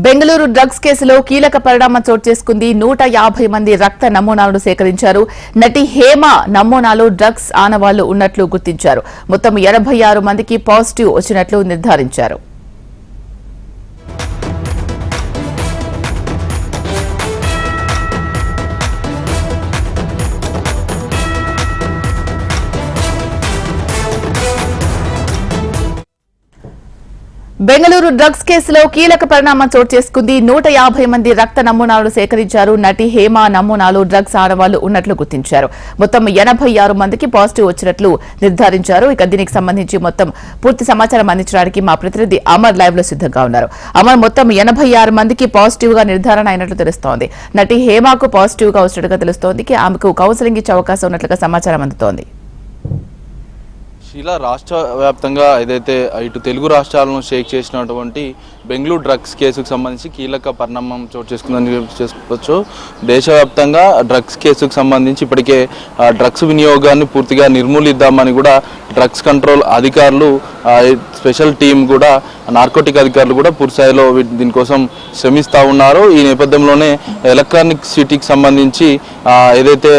Bengaluru drugs కేసులో కీలక పరిణామం చోటు చేసుకుంది. 150 మంది రక్త నమూనాలను సేకరించారు. నటి హేమ నమూనాలో డ్రగ్స్ ఆనవాళ్లు ఉన్నట్లు గుర్తించారు. మొత్తం 86 మందికి పాజిటివ్ వచ్చినట్లు నిర్ధారించారు. బెంగళూరు డ్రగ్స్ కేసులో కీలక పరిణామం చోటు చేసుకుంది. 150 మంది రక్త నమూనాలను సేకరించారు. నటి హేమ నమూనాలో డ్రగ్స్ ఆనవాళ్లు ఉన్నట్లు గుర్తించారు. మొత్తం 86 మందికి పాజిటివ్ వచ్చినట్లు నిర్ధారించారు. ఇక దీనికి సంబంధించి మొత్తం పూర్తి సమాచారం అందించడానికి మా ప్రతినిధి అమర్ లైవ్ లో సిద్ధంగా ఉన్నారు. అమర్, మొత్తం 86 మందికి పాజిటివ్ గా నిర్ధారణ అయినట్లు తెలుస్తోంది. నటి హేమకు పాజిటివ్ గా వచ్చినట్టుగా తెలుస్తోంది. ఆమెకు కౌన్సిలింగ్ ఇచ్చే అవకాశం ఉన్నట్లుగా సమాచారం అందుతోంది. ఇలా రాష్ట్ర వ్యాప్తంగా ఏదైతే ఇటు తెలుగు రాష్ట్రాలను షేక్ చేసినటువంటి బెంగళూరు డ్రగ్స్ కేసుకు సంబంధించి కీలక పరిణామం చోటు చేసుకుందని చేసుకోవచ్చు. దేశవ్యాప్తంగా డ్రగ్స్ కేసుకు సంబంధించి ఇప్పటికే డ్రగ్స్ వినియోగాన్ని పూర్తిగా నిర్మూలిద్దామని కూడా డ్రగ్స్ కంట్రోల్ అధికారులు, స్పెషల్ టీం కూడా, నార్కోటిక్ అధికారులు కూడా పూర్తిస్థాయిలో దీనికోసం శ్రమిస్తూ ఉన్నారు. ఈ నేపథ్యంలోనే ఎలక్ట్రానిక్ సిటీకి సంబంధించి ఏదైతే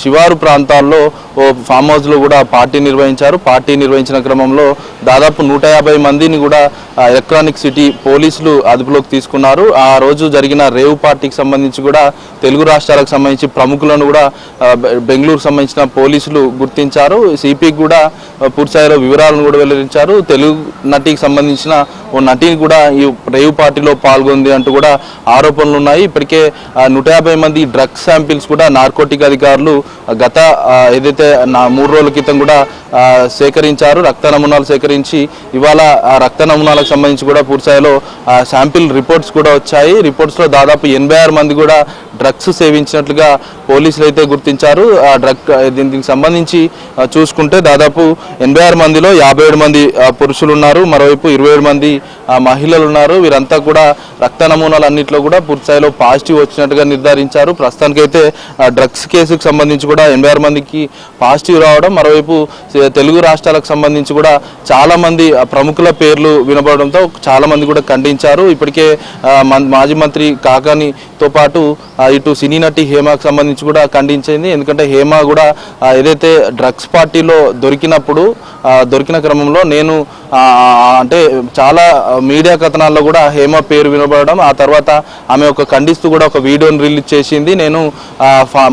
శివారు ప్రాంతాల్లో ఓ ఫామ్ హౌస్లో కూడా పార్టీ నిర్వహించారు. పార్టీ నిర్వహించిన క్రమంలో దాదాపు 150 మందిని కూడా ఎలక్ట్రానిక్ సిటీ పోలీసులు అదుపులోకి తీసుకున్నారు. ఆ రోజు జరిగిన రేవ్ పార్టీకి సంబంధించి కూడా తెలుగు రాష్ట్రాలకు సంబంధించి ప్రముఖులను కూడా బెంగళూరుకు సంబంధించిన పోలీసులు గుర్తించారు. సిపికి కూడా పూర్తిస్థాయిలో వివరాలను కూడా వెల్లడించారు. తెలుగు నటికి సంబంధించిన ఓ నటిని కూడా ఈ రేవ్ పార్టీలో పాల్గొంది అంటూ కూడా ఆరోపణలు ఉన్నాయి. ఇప్పటికే 150 మంది డ్రగ్స్ శాంపిల్స్ కూడా నార్కోటిక్ అధికారులు గత ఏదైతే 3 రోజుల క్రితం కూడా సేకరించారు. రక్త నమూనాలు సేకరించి ఇవాళ ఆ రక్త నమూనాలకు సంబంధించి కూడా పూర్తిస్థాయిలో శాంపిల్ రిపోర్ట్స్ కూడా వచ్చాయి. రిపోర్ట్స్లో దాదాపు 86 మంది కూడా డ్రగ్స్ సేవించినట్లుగా పోలీసులు అయితే గుర్తించారు. ఆ దీనికి సంబంధించి చూసుకుంటే దాదాపు 86 మందిలో 57 మంది పురుషులు ఉన్నారు, మరోవైపు 27 మంది మహిళలు ఉన్నారు. వీరంతా కూడా రక్త నమూనాలు అన్నింటిలో కూడా పూర్తిస్థాయిలో పాజిటివ్ వచ్చినట్టుగా నిర్ధారించారు. ప్రస్తుతానికైతే డ్రగ్స్ కేసుకు సంబంధించి కూడా 86 మందికి పాజిటివ్ రావడం, మరోవైపు తెలుగు రాష్ట్రాలకు సంబంధించి కూడా చాలా మంది ప్రముఖుల పేర్లు వినబడడంతో చాలా మంది కూడా ఖండించారు. ఇప్పటికే మాజీ మంత్రి కాకానితో పాటు ఇటు సినీ నటి హేమకు సంబంధించి కూడా ఖండించింది. ఎందుకంటే హేమ కూడా ఏదైతే డ్రగ్స్ పార్టీలో దొరికిన క్రమంలో నేను అంటే చాలా మీడియా కథనాల్లో కూడా హేమ పేరు వినబడడం, ఆ తర్వాత ఆమె ఖండిస్తూ కూడా ఒక వీడియోని రిలీజ్ చేసింది. నేను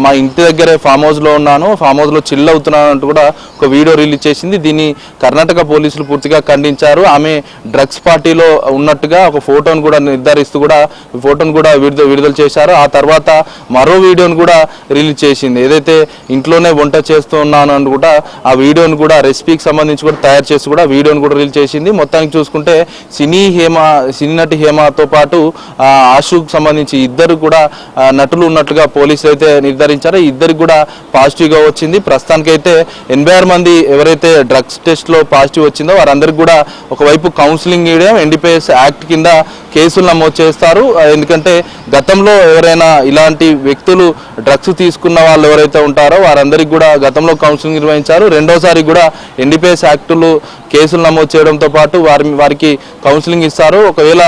మా ఇంటి దగ్గరే ఫామ్ హౌస్లో ఉన్నాను, ఫామ్ హౌస్లో చిల్ అవుతున్నాను అంటూ కూడా ఒక వీడియో రిలీజ్ చేసింది. దీన్ని కర్ణాటక పోలీసులు పూర్తిగా ఖండించారు. ఆమె డ్రగ్స్ పార్టీలో ఉన్నట్టుగా ఒక ఫోటోను కూడా నిర్ధారిస్తూ కూడా ఫోటోను కూడా విడుదల చేశారు. ఆ తర్వాత మరో వీడియోను కూడా రిలీజ్ చేసింది. ఏదైతే ఇంట్లోనే వంట చేస్తూ ఉన్నాను అని కూడా ఆ వీడియోను కూడా రెసిపీకి సంబంధించి కూడా తయారు చేసి కూడా వీడియోను కూడా రిలీజ్ చేసింది. మొత్తానికి చూసుకుంటే సినీ నటి హేమతో పాటు ఆశుకు సంబంధించి ఇద్దరు కూడా నటులు ఉన్నట్లుగా పోలీసులు అయితే నిర్ధారించారు. ఇద్దరికి కూడా పాజిటివ్గా వచ్చింది. ప్రస్తుతానికైతే 86 మంది ఎవరైతే డ్రగ్స్ టెస్ట్లో పాజిటివ్ వచ్చిందో వారందరికీ కూడా ఒకవైపు కౌన్సిలింగ్ ఇవ్వడం, ఎన్డీపీఎస్ యాక్ట్ కింద కేసులు నమోదు చేస్తారు. ఎందుకంటే గతంలో ఎవరైనా ఇలాంటి వ్యక్తులు డ్రగ్స్ తీసుకున్న వాళ్ళు ఎవరైతే ఉంటారో వారందరికీ కూడా గతంలో కౌన్సిలింగ్ నిర్వహించారు. రెండోసారి కూడా ఎన్డీపీఎస్ యాక్టులు కేసులు నమోదు చేయడంతో పాటు వారికి కౌన్సిలింగ్ ఇస్తారు. ఒకవేళ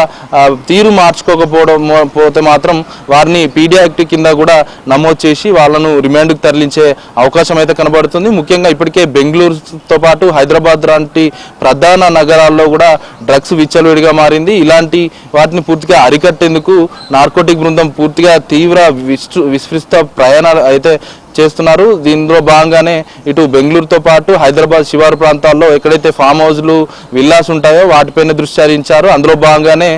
తీరు మార్చుకోకపోతే మాత్రం వారిని పీడీ యాక్ట్ కింద కూడా నమోదు చేసి వాళ్ళను రిమాండ్కు తరలించే అవకాశం అయితే కనబడుతుంది. ముఖ్యంగా ఇప్పటికే బెంగళూరుతో పాటు హైదరాబాద్ లాంటి ప్రధాన నగరాల్లో కూడా డ్రగ్స్ విచ్చలవిడిగా మారింది. ఇలాంటి వాటిని పూర్తిగా అరికట్టేందుకు నార్కోటిక్ బృందం పూర్తిగా తీవ్ర విస్తృత ప్రయాణాలు అయితే చేస్తున్నారు. దీనిలో భాగంగానే ఇటు బెంగళూరుతో పాటు హైదరాబాద్ శివారు ప్రాంతాల్లో ఎక్కడైతే ఫామ్ హౌస్లు, విల్లాస్ ఉంటాయో వాటిపైన దృష్టి సారించారు. అందులో భాగంగానే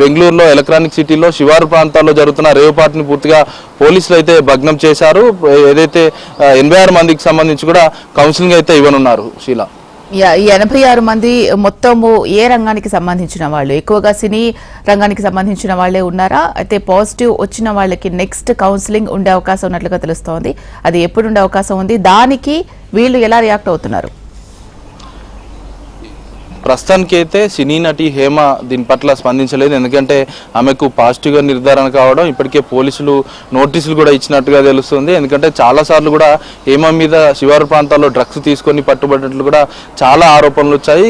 బెంగళూరులో ఎలక్ట్రానిక్ సిటీలో శివారు ప్రాంతాల్లో జరుగుతున్న రేవ్ పార్టీని పూర్తిగా పోలీసులు అయితే భగ్నం చేశారు. ఏదైతే 86 మందికి సంబంధించి కూడా కౌన్సిలింగ్ అయితే ఇవ్వనున్నారు. శీలా, ఈ 86 మంది మొత్తము ఏ రంగానికి సంబంధించిన వాళ్ళు? ఎక్కువగా సినీ రంగానికి సంబంధించిన వాళ్ళే ఉన్నారా? అయితే పాజిటివ్ వచ్చిన వాళ్ళకి నెక్స్ట్ కౌన్సిలింగ్ ఉండే అవకాశం ఉన్నట్లుగా తెలుస్తోంది. అది ఎప్పుడు ఉండే అవకాశం ఉంది? దానికి వీళ్ళు ఎలా రియాక్ట్ అవుతున్నారు? ప్రస్తుతానికి అయితే సినీ నటి హేమ దీని పట్ల స్పందించలేదు. ఎందుకంటే ఆమెకు పాజిటివ్గా నిర్ధారణ కావడం, ఇప్పటికే పోలీసులు నోటీసులు కూడా ఇచ్చినట్టుగా తెలుస్తుంది. ఎందుకంటే చాలాసార్లు కూడా హేమ మీద శివారు ప్రాంతాల్లో డ్రగ్స్ తీసుకొని పట్టుబడినట్లు కూడా చాలా ఆరోపణలు వచ్చాయి.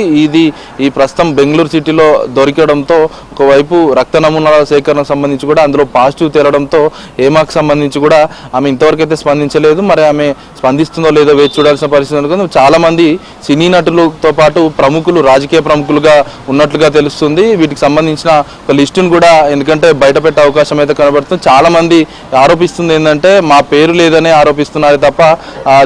ఈ ప్రస్తుతం బెంగళూరు సిటీలో దొరికడంతో ఒకవైపు రక్త నమూనాల సేకరణకు సంబంధించి కూడా అందులో పాజిటివ్ తేలడంతో హేమకు సంబంధించి కూడా ఆమె ఇంతవరకు అయితే స్పందించలేదు. మరి ఆమె స్పందిస్తుందో లేదో వేచి చూడాల్సిన పరిస్థితి అనుకుంది. చాలా మంది సినీ నటులతో పాటు ప్రముఖులు, రాజకీయ ప్రముఖులుగా ఉన్నట్లుగా తెలుస్తుంది. వీటికి సంబంధించిన ఒక లిస్టును కూడా ఎందుకంటే బయట పెట్టే అవకాశం అయితే కనబడుతుంది. చాలా మంది ఆరోపిస్తుంది ఏంటంటే మా పేరు లేదని ఆరోపిస్తున్నారు తప్ప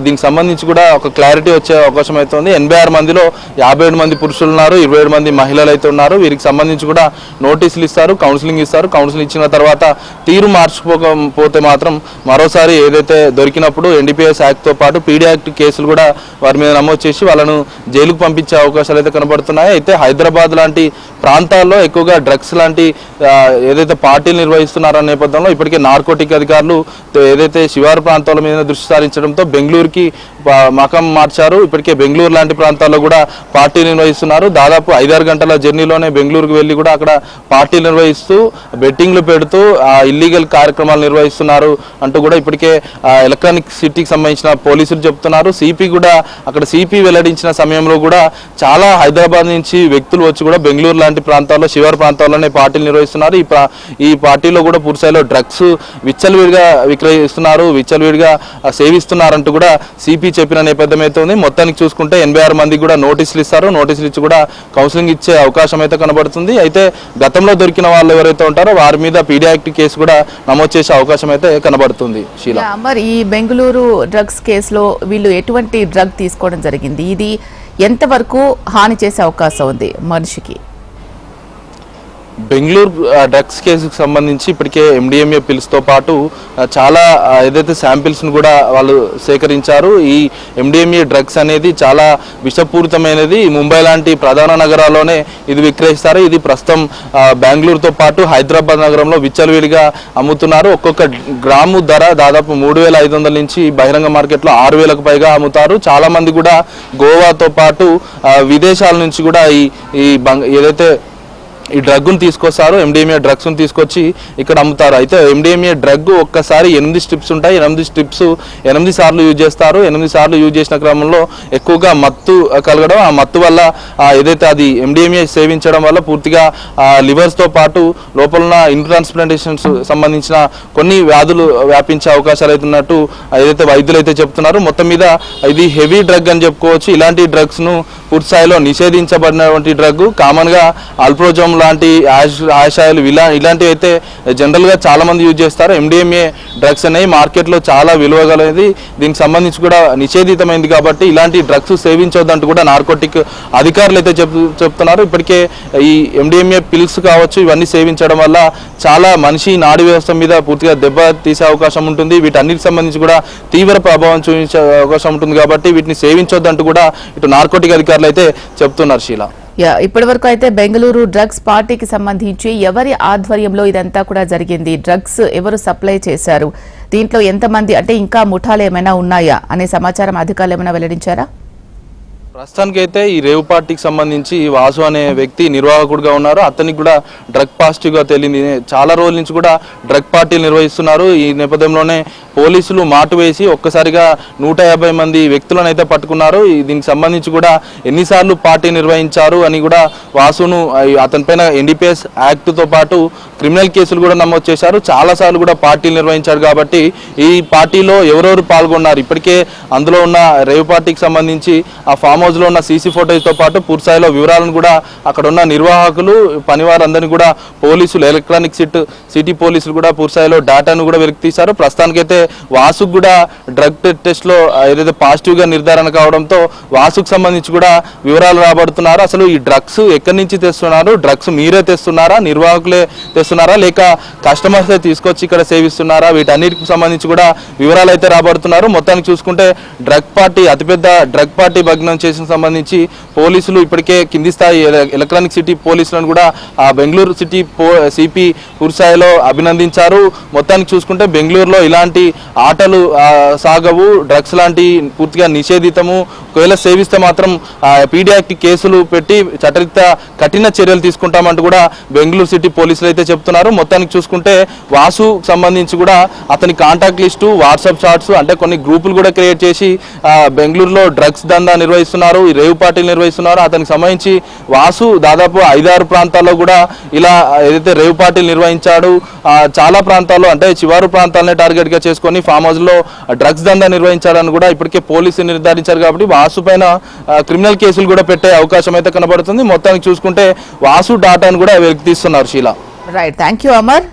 దీనికి సంబంధించి కూడా ఒక క్లారిటీ వచ్చే అవకాశం అయితే ఉంది. 86 మందిలో 57 మంది పురుషులు ఉన్నారు, 27 మంది మహిళలు అయితే ఉన్నారు. వీరికి సంబంధించి కూడా నోటీసులు ఇస్తారు, కౌన్సిలింగ్ ఇస్తారు. కౌన్సిలింగ్ ఇచ్చిన తర్వాత తీరు మార్చుకోకపోతే మాత్రం మరోసారి ఏదైతే దొరికినప్పుడు NDPS యాక్ట్తో పాటు PD యాక్ట్ కేసులు కూడా వారి మీద నమోదు చేసి వాళ్ళను జైలుకు పంపించే అవకాశాలు అయితే కనబడుతున్నాయి. అయితే హైదరాబాద్ లాంటి ప్రాంతాల్లో ఎక్కువగా డ్రగ్స్ లాంటి ఏదైతే పార్టీలు నిర్వహిస్తున్నారన్న నేపథ్యంలో ఇప్పటికే నార్కోటిక్ అధికారులు ఏదైతే శివారు ప్రాంతాల మీద దృష్టి సారించడంతో బెంగళూరుకి మకం మార్చారు. ఇప్పటికే బెంగళూరు లాంటి ప్రాంతాల్లో కూడా పార్టీలు నిర్వహిస్తున్నారు. దాదాపు 5-6 గంటల జర్నీలోనే బెంగళూరుకు వెళ్ళి కూడా అక్కడ పార్టీలు నిర్వహిస్తూ బెట్టింగ్లు పెడుతూ ఇల్లీగల్ కార్యక్రమాలు నిర్వహిస్తున్నారు అంటూ కూడా ఇప్పటికే ఎలక్ట్రానిక్ సిటీకి సంబంధించిన పోలీసులు చెప్తున్నారు. సిపి కూడా అక్కడ సిపి వెల్లడించిన సమయంలో కూడా చాలా హైదరాబాద్ నుంచి వ్యక్తులు వచ్చి కూడా బెంగళూరు లాంటి ప్రాంతాల్లో శివారు ప్రాంతాల్లోనే పార్టీలు నిర్వహిస్తున్నారు. ఈ పార్టీలో కూడా పూర్తిస్థాయిలో డ్రగ్స్ విచ్చలవిడిగా విక్రయిస్తున్నారు, విచ్చలవిడిగా సేవిస్తున్నారంటూ కూడా సిపి చెప్పిన నేపథ్యం అయితే ఉంది. మొత్తానికి చూసుకుంటే 86 మందికి కూడా నోటీసులు ఇస్తారు. నోటీసులు ఇచ్చి కూడా కౌన్సిలింగ్ ఇచ్చే అవకాశం అయితే కనబడుతుంది. అయితే గతంలో దొరికిన వాళ్ళు ఎవరైతే ఉంటారో వారి మీద PD యాక్ట్ కేసు కూడా నమోదు చేసే అవకాశం అయితే కనబడుతుంది. శీలా, మరి ఈ బెంగళూరు డ్రగ్స్ కేసులో వీళ్ళు ఎటువంటి డ్రగ్ తీసుకోవడం జరిగింది? ఇది ఎంతవరకు హాని చేసే అవకాశం ఉంది మనిషికి? బెంగళూరు డ్రగ్స్ కేసుకు సంబంధించి ఇప్పటికే MDMA పిల్స్తో పాటు చాలా ఏదైతే శాంపిల్స్ను కూడా వాళ్ళు సేకరించారు. ఈ MDMA డ్రగ్స్ అనేది చాలా విషపూరితమైనది. ముంబై లాంటి ప్రధాన నగరాల్లోనే ఇది విక్రయిస్తారు. ఇది ప్రస్తుతం బెంగళూరుతో పాటు హైదరాబాద్ నగరంలో విచ్చలవిడిగా అమ్ముతున్నారు. ఒక్కొక్క గ్రాము ధర దాదాపు 3,500 నుంచి బహిరంగ మార్కెట్లో 6,000కు పైగా అమ్ముతారు. చాలా మంది కూడా గోవాతో పాటు విదేశాల నుంచి కూడా ఏదైతే ఈ డ్రగ్ను తీసుకొస్తారు, MDMA డ్రగ్స్ను తీసుకొచ్చి ఇక్కడ అమ్ముతారు. అయితే MDMA డ్రగ్ ఒక్కసారి 8 స్ట్రిప్స్ ఉంటాయి. 8 స్ట్రిప్స్ 8 సార్లు యూజ్ చేస్తారు. 8 సార్లు యూజ్ చేసిన క్రమంలో ఎక్కువగా మత్తు కలగడం, ఆ మత్తు వల్ల ఏదైతే అది MDMA సేవించడం వల్ల పూర్తిగా లివర్స్తో పాటు లోపల ఉన్న ట్రాన్స్ప్లాంటేషన్స్ సంబంధించిన కొన్ని వ్యాధులు వ్యాపించే అవకాశాలు అయితే ఉన్నట్టు ఏదైతే వైద్యులు అయితే చెప్తున్నారు. మొత్తం మీద ఇది హెవీ డ్రగ్ అని చెప్పుకోవచ్చు. ఇలాంటి డ్రగ్స్ను పూర్తి స్థాయిలో నిషేధించబడినటువంటి డ్రగ్ కామన్గా అల్ప్రోజోమ్ లాంటి ఆశాయాలు ఇలాంటివి అయితే జనరల్గా చాలా మంది యూజ్ చేస్తారు. MDMA డ్రగ్స్ అనేవి మార్కెట్లో చాలా విలువ గలది. దీనికి సంబంధించి కూడా నిషేధితమైంది కాబట్టి ఇలాంటి డ్రగ్స్ సేవించొద్దంటూ కూడా నార్కోటిక్ అధికారులు అయితే చెప్తున్నారు. ఇప్పటికే ఈ MDMA పిల్స్ కావచ్చు, ఇవన్నీ సేవించడం వల్ల చాలా మనిషి నాడీ వ్యవస్థ మీద పూర్తిగా దెబ్బ తీసే అవకాశం ఉంటుంది. వీటన్నిటికి సంబంధించి కూడా తీవ్ర ప్రభావం చూపించే అవకాశం ఉంటుంది కాబట్టి వీటిని సేవించొద్దంటూ కూడా ఇటు నార్కోటిక్ అధికారులు అయితే చెప్తున్నారు. శీలా, ఇప్పటి వరకు అయితే బెంగళూరు డ్రగ్స్ పార్టీకి సంబంధించి ఎవరి ఆధ్వర్యంలో ఇదంతా కూడా జరిగింది, డ్రగ్స్ ఎవరు సప్లై చేశారు, దీంట్లో ఎంతమంది, అంటే ఇంకా ముఠాలు ఏమైనా ఉన్నాయా అనే సమాచారం అధికారులు ఏమైనా వెల్లడించారా? ప్రస్తుతానికైతే ఈ రేవ్ పార్టీకి సంబంధించి వాసు అనే వ్యక్తి నిర్వాహకుడిగా ఉన్నారు. అతనికి కూడా డ్రగ్ పాజిటివ్గా తేలింది. చాలా రోజుల నుంచి కూడా డ్రగ్ పార్టీలు నిర్వహిస్తున్నారు. ఈ నేపథ్యంలోనే పోలీసులు మాటు వేసి ఒక్కసారిగా 150 మంది వ్యక్తులను అయితే పట్టుకున్నారు. దీనికి సంబంధించి కూడా ఎన్నిసార్లు పార్టీ నిర్వహించారు అని కూడా వాసును అతనిపైన NDPS యాక్ట్తో పాటు క్రిమినల్ కేసులు కూడా నమోదు చేశారు. చాలాసార్లు కూడా పార్టీలు నిర్వహించారు కాబట్టి ఈ పార్టీలో ఎవరెవరు పాల్గొన్నారు, ఇప్పటికే అందులో ఉన్న రేవ్ పార్టీకి సంబంధించి ఆ ఫామ్ హౌస్లో ఉన్న సీసీ ఫోటోస్తో పాటు పూర్తిస్థాయిలో వివరాలను కూడా అక్కడ ఉన్న నిర్వాహకులు, పనివారందరినీ కూడా పోలీసులు, ఎలక్ట్రానిక్ సిటీ పోలీసులు కూడా పూర్తిస్థాయిలో డేటాను కూడా వెలికి తీశారు. ప్రస్తుతానికైతే వాసుకు కూడా డ్రగ్ టెస్ట్లో ఏదైతే పాజిటివ్గా నిర్ధారణ కావడంతో వాసుకు సంబంధించి కూడా వివరాలు రాబడుతున్నారు. అసలు ఈ డ్రగ్స్ ఎక్కడి నుంచి తెస్తున్నారు, డ్రగ్స్ మీరే తెస్తున్నారా, నిర్వాహకులే చేస్తున్నారా లేక కస్టమర్స్ తీసుకొచ్చి ఇక్కడ సేవిస్తున్నారా, వీటన్నిటికి సంబంధించి కూడా వివరాలు అయితే రాబడుతున్నారు. మొత్తానికి చూసుకుంటే అతిపెద్ద డ్రగ్ పార్టీ భగ్నం చేసిన సంబంధించి పోలీసులు ఇప్పటికే కింది స్థాయి ఎలక్ట్రానిక్ సిటీ పోలీసులను కూడా బెంగళూరు సిటీ సిపి పూర్తిస్థాయిలో అభినందించారు. మొత్తానికి చూసుకుంటే బెంగళూరులో ఇలాంటి ఆటలు సాగవు, డ్రగ్స్ లాంటి పూర్తిగా నిషేధితము, ఒకవేళ సేవిస్తే మాత్రం పీడీ యాక్ట్ కేసులు పెట్టి చట్టరీత్యా కఠిన చర్యలు తీసుకుంటామంటూ కూడా బెంగళూరు సిటీ పోలీసులు అయితే చెప్తున్నారు. మొత్తానికి చూసుకుంటే వాసు సంబంధించి కూడా అతని కాంటాక్ట్ లిస్టు, వాట్సాప్ చాట్స్ అంటే కొన్ని గ్రూపులు కూడా క్రియేట్ చేసి బెంగళూరులో డ్రగ్స్ దందా నిర్వహిస్తున్నారు, ఈ రేవ్ పార్టీలు నిర్వహిస్తున్నారు. అతనికి సంబంధించి వాసు దాదాపు 5-6 ప్రాంతాల్లో కూడా ఇలా ఏదైతే రేవ్ పార్టీలు నిర్వహించాడు, చాలా ప్రాంతాల్లో అంటే చివరి ప్రాంతాలనే టార్గెట్ గా చేసుకొని ఫామ్ హౌస్ లో డ్రగ్స్ దందా నిర్వహించాలని కూడా ఇప్పటికే పోలీసులు నిర్ధారించారు. కాబట్టి వాసు పైన క్రిమినల్ కేసులు కూడా పెట్టే అవకాశం అయితే కనబడుతుంది. మొత్తానికి చూసుకుంటే వాసు డాటాను కూడా వెలికితీస్తున్నారు. Sheela, right, thank you Amar.